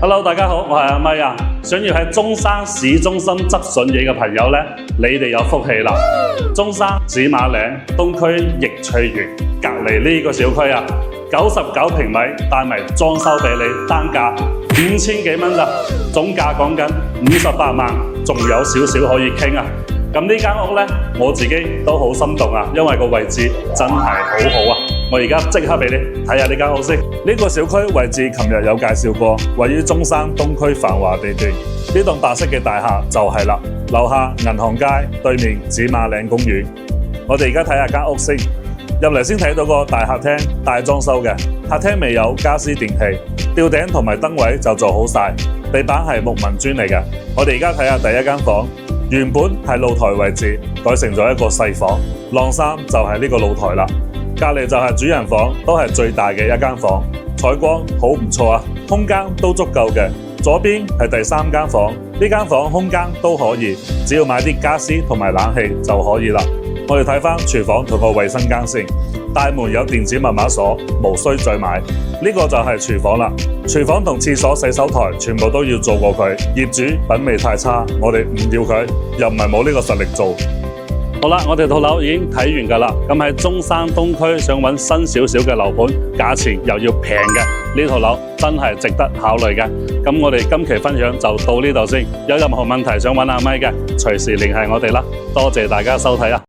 Hello， 大家好，我係阿咪啊。想要喺中山市中心執筍嘢嘅朋友呢，你哋有福氣啦！中山紫馬嶺東區益翠園隔離呢個小區啊，99平米，帶埋裝修俾你，單價5000幾蚊咋，總價講緊58萬，仲有少少可以傾啊！咁呢間屋呢，我自己都好心動啊，因為個位置真係好好啊！我而家即刻俾你睇下呢間屋先。呢個小區位置，琴日有介紹過，位於中山東區繁華地段。呢棟白色嘅大廈就係啦，樓下銀行街對面紫馬嶺公園。我哋而家睇下間屋先。入嚟先睇到個大客廳，大裝修嘅。客廳未有家私電器，吊頂同埋燈位就做好晒，地板係木紋磚嚟嘅。我哋而家睇下第一間房。原本係露台位置，改成咗一個細房，晾衫就係呢個露台啦。隔籬就係主人房，都係最大嘅一間房，採光好唔錯啊，空間都足夠嘅。左邊係第三間房，呢間房空間都可以，只要買啲家私同埋冷氣就可以啦。我哋睇翻廚房同個衛生間先，大門有電子密碼鎖，無需再買。呢個就係廚房啦，廚房同廁所、洗手台全部都要做過佢。業主品味太差，我哋唔要佢，又唔係冇呢個實力做。好啦，我哋套樓已經睇完噶啦。咁喺中山東區想揾新少少嘅樓盤，價錢又要平嘅，呢套樓真係值得考慮嘅。咁我哋今期分享就到呢度先。有任何問題想揾阿咪嘅，隨時聯繫我哋啦。多謝大家收睇啊！